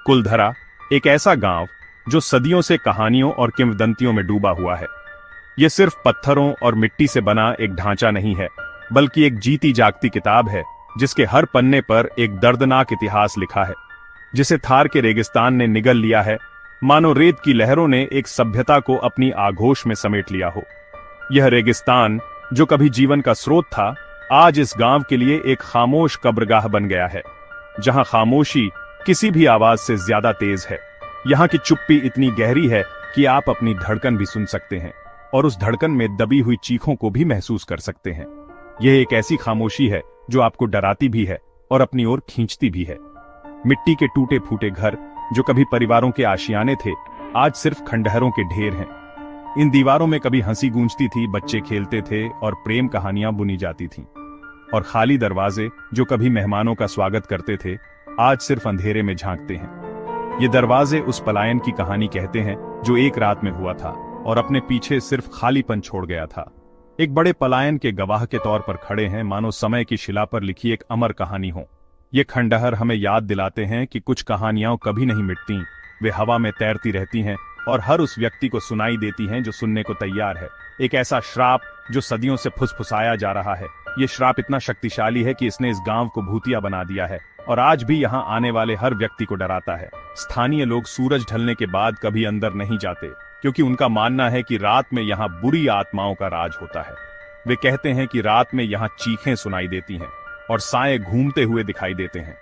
कुलधरा एक ऐसा गांव जो सदियों से कहानियों और किंवदंतियों में डूबा हुआ है। यह सिर्फ पत्थरों और मिट्टी से बना एक ढांचा नहीं है, बल्कि एक जीती जागती किताब है जिसके हर पन्ने पर एक दर्दनाक इतिहास लिखा है, जिसे थार के रेगिस्तान ने निगल लिया है, मानो रेत की लहरों ने एक सभ्यता को अपनी आगोश में समेट लिया हो। यह रेगिस्तान जो कभी जीवन का स्रोत था, आज इस गांव के लिए एक खामोश कब्रगाह बन गया है, जहां खामोशी किसी भी आवाज से ज्यादा तेज है। यहाँ की चुप्पी इतनी गहरी है कि आप अपनी धड़कन भी सुन सकते हैं और उस धड़कन में दबी हुई चीखों को भी महसूस कर सकते हैं। यह एक ऐसी खामोशी है जो आपको डराती भी है और अपनी ओर खींचती भी है। मिट्टी के टूटे फूटे घर जो कभी परिवारों के आशियाने थे, आज सिर्फ खंडहरों के ढेर हैं। इन दीवारों में कभी हंसी गूंजती थी, बच्चे खेलते थे और प्रेम कहानियां बुनी जाती थीं। और खाली दरवाजे जो कभी मेहमानों का स्वागत करते थे, आज सिर्फ अंधेरे में झांकते हैं। ये दरवाजे उस पलायन की कहानी कहते हैं जो एक रात में हुआ था और अपने पीछे सिर्फ खालीपन छोड़ गया था। एक बड़े पलायन के गवाह के तौर पर खड़े हैं, मानो समय की शिला पर लिखी एक अमर कहानी हो। ये खंडहर हमें याद दिलाते हैं कि कुछ कहानियां कभी नहीं मिटती, वे हवा में तैरती रहती हैं और हर उस व्यक्ति को सुनाई देती हैं जो सुनने को तैयार है। एक ऐसा श्राप जो सदियों से फुसफुसाया जा रहा है। ये श्राप इतना शक्तिशाली है कि इसने इस गांव को भूतिया बना दिया है और आज भी यहाँ आने वाले हर व्यक्ति को डराता है। स्थानीय लोग सूरज ढलने के बाद कभी अंदर नहीं जाते, क्योंकि उनका मानना है कि रात में यहाँ बुरी आत्माओं का राज होता है। वे कहते हैं कि रात में यहाँ चीखें सुनाई देती हैं और साए घूमते हुए दिखाई देते हैं।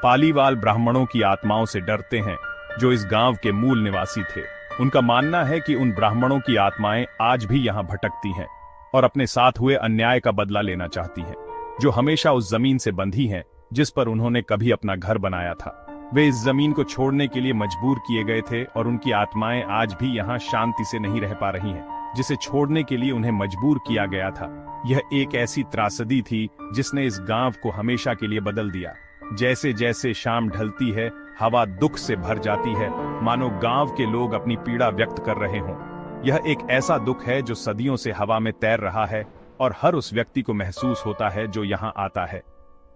पालीवाल ब्राह्मणों की आत्माओं से डरते हैं, जो इस गांव के मूल निवासी थे। उनका मानना है कि उन ब्राह्मणों की आत्माएं आज भी यहाँ भटकती हैं और अपने साथ हुए अन्याय का बदला लेना चाहती हैं, जो हमेशा उस जमीन से बंधी हैं जिस पर उन्होंने कभी अपना घर बनाया था। वे इस जमीन को छोड़ने के लिए मजबूर किए गए थे और उनकी आत्माएं आज भी यहाँ शांति से नहीं रह पा रही हैं, जिसे छोड़ने के लिए उन्हें मजबूर किया गया था। यह एक ऐसी त्रासदी थी जिसने इस गांव को हमेशा के लिए बदल दिया। जैसे जैसे शाम ढलती है, हवा दुख से भर जाती है, मानो गांव के लोग अपनी पीड़ा व्यक्त कर रहे हों। यह एक ऐसा दुख है जो सदियों से हवा में तैर रहा है और हर उस व्यक्ति को महसूस होता है जो यहाँ आता है।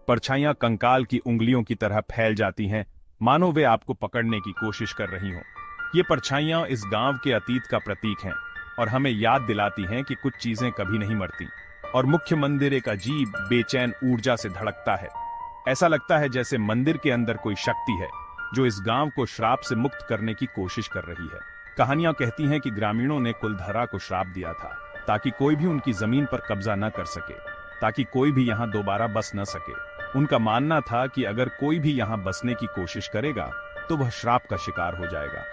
परछाइयां कंकाल की उंगलियों की तरह फैल जाती हैं, मानो वे आपको पकड़ने की कोशिश कर रही हों। ये परछाइयां इस गांव के अतीत का प्रतीक हैं और हमें याद दिलाती हैं कि कुछ चीजें कभी नहीं मरती। और मुख्य मंदिर एक अजीब बेचैन ऊर्जा से धड़कता है। ऐसा लगता है जैसे मंदिर के अंदर कोई शक्ति है जो इस गांव को श्राप से मुक्त करने की कोशिश कर रही है। कहानियां कहती हैं कि ग्रामीणों ने कुलधरा को श्राप दिया था ताकि कोई भी उनकी जमीन पर कब्जा न कर सके, ताकि कोई भी यहाँ दोबारा बस न सके। उनका मानना था कि अगर कोई भी यहाँ बसने की कोशिश करेगा तो वह श्राप का शिकार हो जाएगा।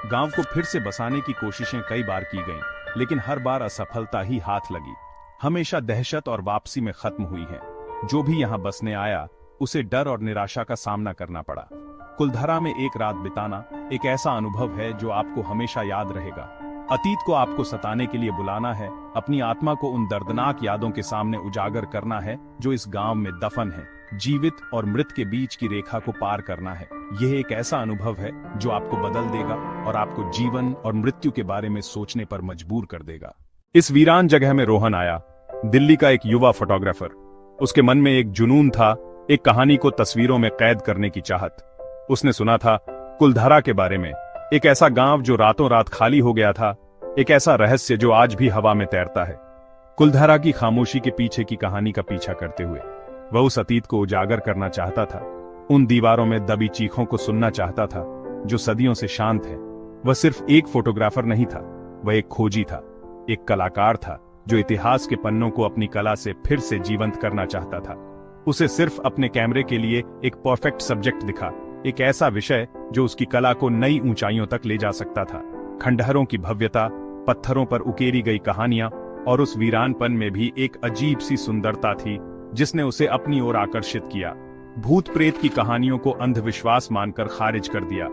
गांव को फिर से बसाने की कोशिशें कई बार की गईं, लेकिन हर बार असफलता ही हाथ लगी। हमेशा दहशत और वापसी में खत्म हुई है। जो भी यहाँ बसने आया उसे डर और निराशा का सामना करना पड़ा। कुलधरा में एक रात बिताना एक ऐसा अनुभव है जो आपको हमेशा याद रहेगा। अतीत को आपको सताने के लिए बुलाना है, अपनी आत्मा को उन दर्दनाक यादों के सामने उजागर करना है जो इस गांव में दफन है। जीवित और मृत के बीच की रेखा को पार करना है। यह एक ऐसा अनुभव है जो आपको बदल देगा और आपको जीवन और मृत्यु के बारे में सोचने पर मजबूर कर देगा। इस वीरान जगह में रोहन आया, दिल्ली का एक युवा फोटोग्राफर। उसके मन में एक जुनून था, एक कहानी को तस्वीरों में कैद करने की चाहत। उसने सुना था कुलधरा के बारे में, एक ऐसा गांव जो रातों रात खाली हो गया था, एक ऐसा रहस्य जो आज भी हवा में तैरता है। कुलधरा की खामोशी के पीछे की कहानी का पीछा करते हुए वह उस अतीत को उजागर करना चाहता था। उन दीवारों में दबी चीखों को सुनना चाहता था जो सदियों से शांत है। वह सिर्फ एक फोटोग्राफर नहीं था, वह एक खोजी था, एक कलाकार था जो इतिहास के पन्नों को अपनी कला से फिर से जीवंत करना चाहता था। उसे सिर्फ अपने कैमरे के लिए एक परफेक्ट सब्जेक्ट दिखा, एक ऐसा विषय जो उसकी कला को नई ऊंचाइयों तक ले जा सकता था। खंडहरों की भव्यता, पत्थरों पर उकेरी गई कहानियां और उस वीरानपन में भी एक अजीब सी सुंदरता थी जिसने उसे अपनी ओर आकर्षित किया। भूत प्रेत की कहानियों को अंधविश्वास मानकर खारिज कर दिया।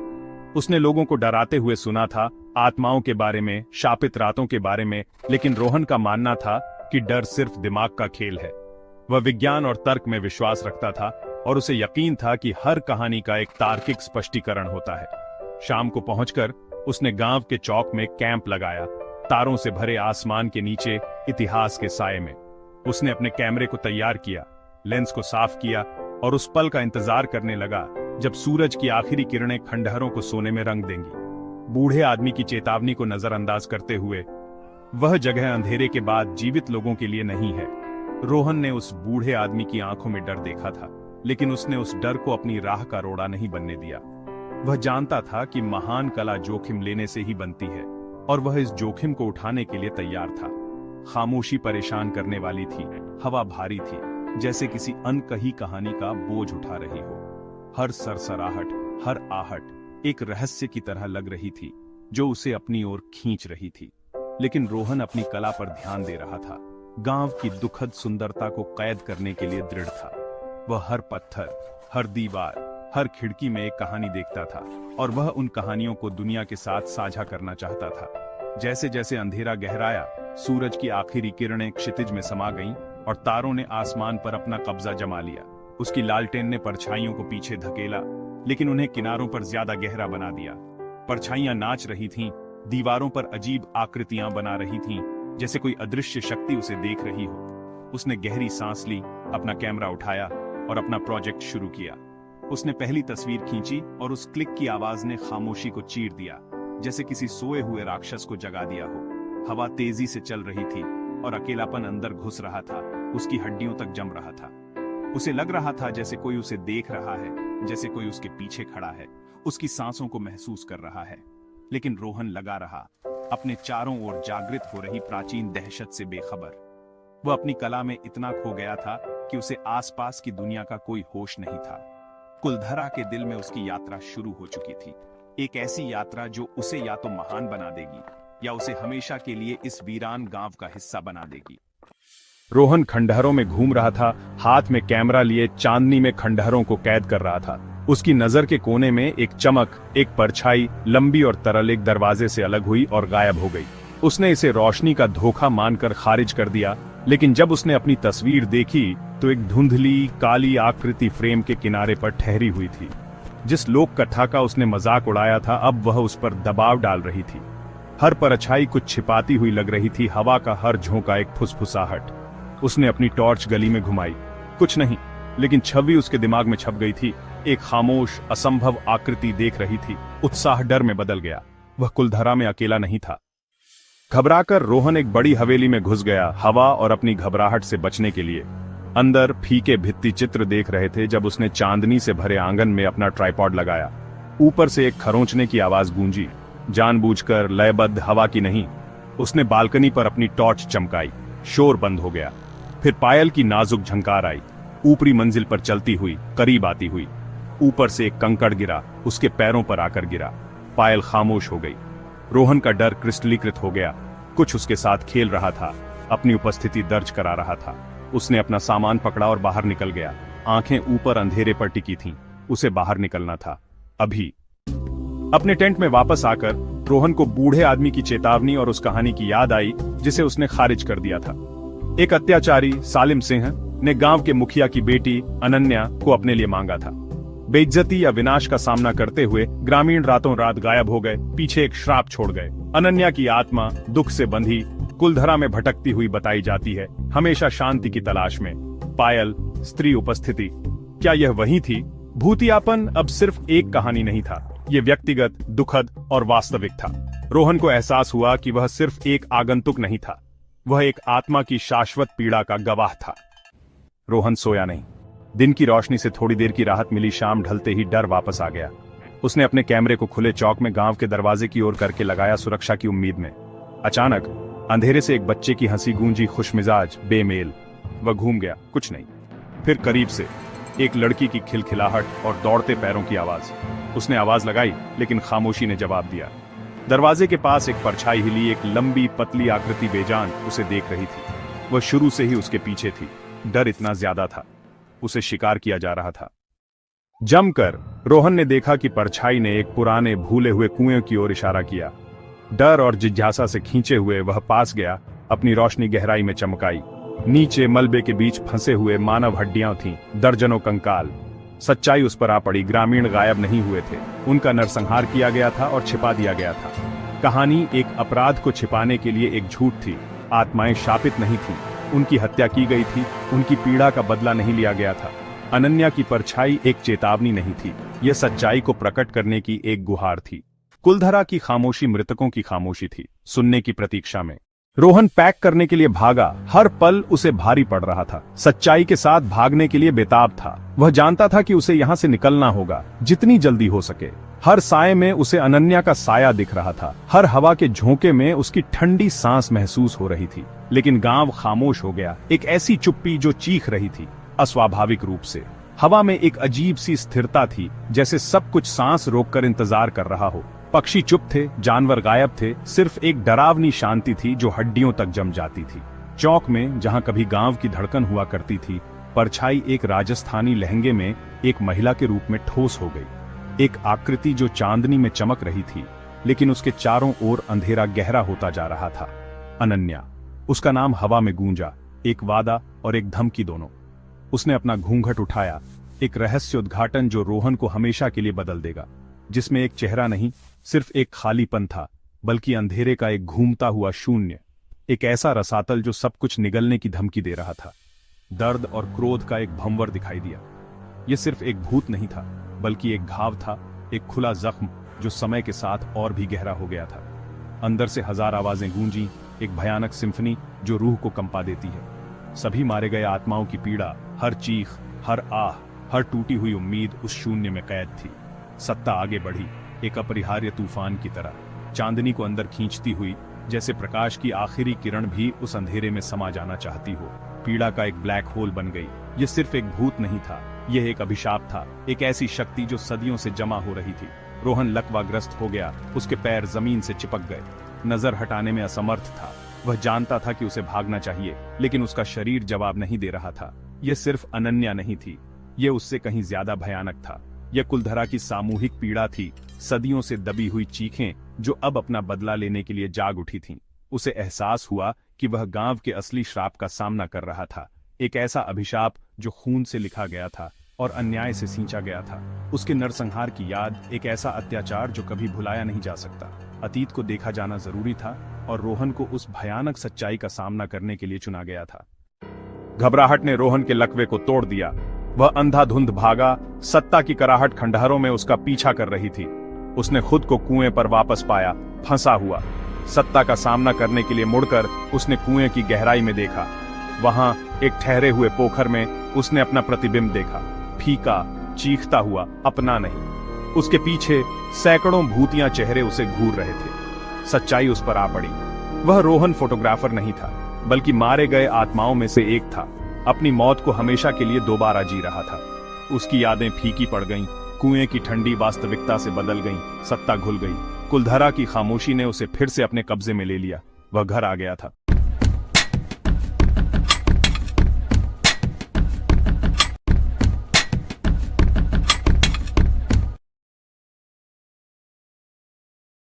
उसने लोगों को डराते हुए सुना था, आत्माओं के बारे में, शापित रातों के बारे में, लेकिन रोहन का मानना था कि डर सिर्फ दिमाग का खेल है। वह विज्ञान और तर्क में विश्वास रखता था और उसे यकीन था कि हर कहानी का एक तार्किक स्पष्टीकरण होता है। शाम को पहुंचकर उसने गांव के चौक में कैंप लगाया, तारों से भरे आसमान के नीचे इतिहास के साए में। उसने अपने कैमरे को तैयार किया, लेंस को साफ किया और उस पल का इंतजार करने लगा जब सूरज की आखिरी किरणें खंडहरों को सोने में रंग देंगी। बूढ़े आदमी की चेतावनी को नजरअंदाज करते हुए, वह जगह अंधेरे के बाद जीवित लोगों के लिए नहीं है। रोहन ने उस बूढ़े आदमी की आंखों में डर देखा था, लेकिन उसने उस डर को अपनी राह का रोड़ा नहीं बनने दिया। वह जानता था कि महान कला जोखिम लेने से ही बनती है, और वह इस जोखिम को उठाने के लिए तैयार था। खामोशी परेशान करने वाली थी, हवा भारी थी, जैसे किसी अनकही कहानी का बोझ उठा रही हो। हर सरसराहट, हर आहट एक रहस्य की तरह लग रही थी, जो उसे अपनी ओर खींच रही थी। लेकिन रोहन अपनी कला पर ध्यान दे रहा था, गांव की दुखद सुंदरता को कैद करने के लिए दृढ़ था। वह हर पत्थर, हर दीवार, हर खिड़की में एक कहानी देखता था, और वह उन कहानियों को दुनिया के साथ साझा करना चाहता था। जैसे जैसे अंधेरा गहराया, सूरज की आखिरी किरणें क्षितिज में समा गईं, और तारों ने आसमान पर अपना कब्जा जमा लिया। उसकी लालटेन ने परछाइयों को पीछे धकेला, लेकिन उन्हें किनारों पर ज्यादा गहरा बना दिया। परछाइयां नाच रही थीं, दीवारों पर अजीब आकृतियां बना रही थीं, जैसे कोई अदृश्य शक्ति उसे देख रही हो। उसने गहरी सांस ली, अपना कैमरा उठाया और अपना प्रोजेक्ट शुरू किया। उसने पहली तस्वीर खींची और उस क्लिक की आवाज ने खामोशी को चीर दिया, जैसे किसी सोए हुए राक्षस को जगा दिया हो। हवा तेजी से चल रही थी और अकेलापन अंदर घुस रहा था, उसकी हड्डियों तक जम रहा था। उसे लग रहा था जैसे कोई उसे देख रहा है, जैसे कोई उसके पीछे खड़ा है, उसकी सांसों को महसूस कर रहा है। लेकिन रोहन लगा रहा, अपने चारों ओर जागृत हो रही प्राचीन दहशत से बेखबर। वह अपनी कला में इतना खो गया था कि उसे आसपास की दुनिया का कोई होश नहीं था। कुलधरा के दिल में उसकी यात्रा शुरू हो चुकी थी, एक ऐसी यात्रा जो उसे या तो महान बना देगी या उसे हमेशा के लिए इस वीरान गांव का हिस्सा बना देगी। रोहन खंडहरों में घूम रहा था, हाथ में कैमरा लिए चांदनी में खंडहरों को कैद कर रहा था। उसकी नजर के कोने में एक चमक, एक परछाई लंबी और तरल एक दरवाजे से अलग हुई और गायब हो गई। उसने इसे रोशनी का धोखा मानकर खारिज कर दिया, लेकिन जब उसने अपनी तस्वीर देखी तो एक धुंधली काली आकृति फ्रेम के किनारे पर ठहरी हुई थी। जिस लोक कथा का उसने मजाक उड़ाया था, अब वह उस पर दबाव डाल रही थी। हर परछाई कुछ छिपाती हुई लग रही थी, हवा का हर झोंका एक फुसफुसाहट। उसने अपनी टॉर्च गली में घुमाई, कुछ नहीं, लेकिन छवि उसके दिमाग में छप गई थी। एक खामोश असंभव आकृति देख रही थी। उत्साह डर में बदल गया, वह कुलधरा में अकेला नहीं था। घबराकर रोहन एक बड़ी हवेली में घुस गया, हवा और अपनी घबराहट से बचने के लिए। अंदर फीके भित्ति चित्र देख रहे थे जब उसने चांदनी से भरे आंगन में अपना ट्राइपॉड लगाया। ऊपर से एक खरोंचने की आवाज गूंजी, जानबूझकर लयबद्ध, हवा की नहीं। उसने बालकनी पर अपनी टॉर्च चमकाई, शोर बंद हो गया। फिर पायल की नाजुक झंकार आई, ऊपरी मंजिल पर चलती हुई, करीब आती हुई। ऊपर से एक कंकड़ गिरा, उसके पैरों पर आकर गिरा। पायल खामोश हो गई। रोहन का डर क्रिस्टलीकृत हो गया, कुछ उसके साथ खेल रहा था, अपनी उपस्थिति दर्ज करा रहा था। उसने अपना सामान पकड़ा और बाहर निकल गया। आंखें ऊपर अंधेरे पर टिकी थीं, उसे बाहर निकलना था अभी। अपने टेंट में वापस आकर रोहन को बूढ़े आदमी की चेतावनी और उस कहानी की याद आई जिसे उसने खारिज कर दिया था। एक अत्याचारी सालिम सिंह ने गांव के मुखिया की बेटी अनन्या को अपने लिए मांगा था। बेइज्जती या विनाश का सामना करते हुए ग्रामीण रातों रात गायब हो गए, पीछे एक श्राप छोड़ गए। अनन्या की आत्मा दुख से बंधी कुलधरा में भटकती हुई बताई जाती है, हमेशा शांति की तलाश में। पायल, स्त्री उपस्थिति, क्या यह वही थी? भूतियापन अब सिर्फ एक कहानी नहीं था, ये व्यक्तिगत, दुखद और वास्तविक था। रोहन को एहसास हुआ कि वह सिर्फ एक आगंतुक नहीं था, वह एक आत्मा की शाश्वत पीड़ा का गवाह था। रोहन सोया नहीं। दिन की रोशनी से थोड़ी देर की राहत मिली, शाम ढलते ही डर वापस आ गया। उसने अपने कैमरे को खुले चौक में गांव के दरवाजे की ओर करके लगाया, सुरक्षा की उम्मीद में। अचानक अंधेरे से एक बच्चे की हंसी गूंजी, खुशमिजाज, बेमेल। वह घूम गया, कुछ नहीं। फिर करीब से एक लड़की की खिलखिलाहट और दौड़ते पैरों की आवाज। उसने आवाज लगाई, लेकिन खामोशी ने जवाब दिया। दरवाजे के पास एक परछाई हिली, एक लंबी पतली आकृति बेजान उसे देख रही थी। वह शुरू से ही उसके पीछे थी। डर इतना ज्यादा था, उसे शिकार किया जा रहा था। जमकर रोहन ने देखा कि परछाई ने एक पुराने भूले हुए कुएं की ओर इशारा किया। डर और जिज्ञासा से खींचे हुए वह पास गया, अपनी रोशनी गहराई में चमकाई। नीचे मलबे के बीच फंसे हुए मानव हड्डियां थीं, दर्जनों कंकाल। सच्चाई उस पर आ पड़ी, ग्रामीण गायब नहीं हुए थे, उनका नरसंहार किया गया था और छिपा दिया गया था। कहानी एक अपराध को छिपाने के लिए एक झूठ थी। आत्माएं शापित नहीं थीं, उनकी हत्या की गई थी, उनकी पीड़ा का बदला नहीं लिया गया था। अनन्या की परछाई एक चेतावनी नहीं थी, यह सच्चाई को प्रकट करने की एक गुहार थी। कुलधरा की खामोशी मृतकों की खामोशी थी, सुनने की प्रतीक्षा में। रोहन पैक करने के लिए भागा, हर पल उसे भारी पड़ रहा था। सच्चाई के साथ भागने के लिए बेताब था। वह जानता था कि उसे यहाँ से निकलना होगा, जितनी जल्दी हो सके। हर साए में उसे अनन्या का साया दिख रहा था, हर हवा के झोंके में उसकी ठंडी सांस महसूस हो रही थी। लेकिन गांव खामोश हो गया, एक ऐसी चुप्पी जो चीख रही थी, अस्वाभाविक रूप से। हवा में एक अजीब सी स्थिरता थी, जैसे सब कुछ सांस रोककर इंतजार कर रहा हो। पक्षी चुप थे, जानवर गायब थे, सिर्फ एक डरावनी शांति थी जो हड्डियों तक जम जाती थी। चौक में, जहां कभी गांव की धड़कन हुआ करती थी, परछाई एक राजस्थानी लहंगे में एक महिला के रूप में ठोस हो गई। एक आकृति जो चांदनी में चमक रही थी, लेकिन उसके चारों ओर अंधेरा गहरा होता जा रहा था। अनन्या, उसका नाम हवा में गूंजा, एक वादा और एक धमकी दोनों। उसने अपना घूंघट उठाया, एक रहस्य उद्घाटन जो रोहन को हमेशा के लिए बदल देगा, जिसमें एक चेहरा नहीं, सिर्फ एक खालीपन था, बल्कि अंधेरे का एक घूमता हुआ शून्य। एक ऐसा रसातल जो सब कुछ निगलने की धमकी दे रहा था। दर्द और क्रोध का एक भंवर दिखाई दिया। यह सिर्फ एक भूत नहीं था, बल्कि एक घाव था, एक खुला जख्म जो समय के साथ और भी गहरा हो गया था। अंदर से हजार आवाजें गूंजी, एक भयानक सिम्फनी जो रूह को कंपा देती है। सभी मारे गए आत्माओं की पीड़ा, हर चीख, हर आह, हर टूटी हुई उम्मीद उस शून्य में कैद थी। सत्ता आगे बढ़ी, एक अपरिहार्य तूफान की तरह, चांदनी को अंदर खींचती हुई, जैसे प्रकाश की आखिरी किरण भी उस अंधेरे में समा जाना चाहती हो। पीड़ा का एक ब्लैक होल बन गई। यह सिर्फ एक भूत नहीं था, यह एक अभिशाप था, एक ऐसी शक्ति जो सदियों से जमा हो रही थी। रोहन लकवाग्रस्त हो गया, उसके पैर जमीन से चिपक गए, नजर हटाने में असमर्थ था। वह जानता था कि उसे भागना चाहिए, लेकिन उसका शरीर जवाब नहीं दे रहा था। यह सिर्फ अनन्या नहीं थी, यह उससे कहीं ज्यादा भयानक था। यह कुलधरा की सामूहिक पीड़ा थी, सदियों से दबी हुई चीखें जो अब अपना बदला लेने के लिए जाग उठी थीं। उसे एहसास हुआ कि वह गांव के असली श्राप का सामना कर रहा था, एक ऐसा अभिशाप जो खून से लिखा गया था और अन्याय से सींचा गया था। उसके नरसंहार की याद, एक ऐसा अत्याचार जो कभी भुलाया नहीं जा सकता। अतीत को देखा जाना जरूरी था और रोहन को उस भयानक सच्चाई का सामना करने के लिए चुना गया था। घबराहट ने रोहन के लकवे को तोड़ दिया। वह अंधाधुंध भागा, सत्ता की कराहट खंडहरों में उसका पीछा कर रही थी। उसने खुद को कुएं पर वापस पाया, फंसा हुआ। सत्ता का सामना करने के लिए मुड़कर उसने कुएं की गहराई में देखा। वहां एक ठहरे हुए पोखर में उसने अपना प्रतिबिंब देखा, फीका, चीखता हुआ, अपना नहीं। उसके पीछे सैकड़ों भूतियां चेहरे उसे घूर रहे थे। सच्चाई उस पर आ पड़ी। वह रोहन फोटोग्राफर नहीं था, बल्कि मारे गए आत्माओं में से एक था। अपनी मौत को हमेशा के लिए दोबारा जी रहा था। उसकी यादें फीकी पड़ गईं, कुएं की ठंडी वास्तविकता से बदल गईं, सत्ता घुल गई। कुलधरा की खामोशी ने उसे फिर से अपने कब्जे में ले लिया। वह घर आ गया था।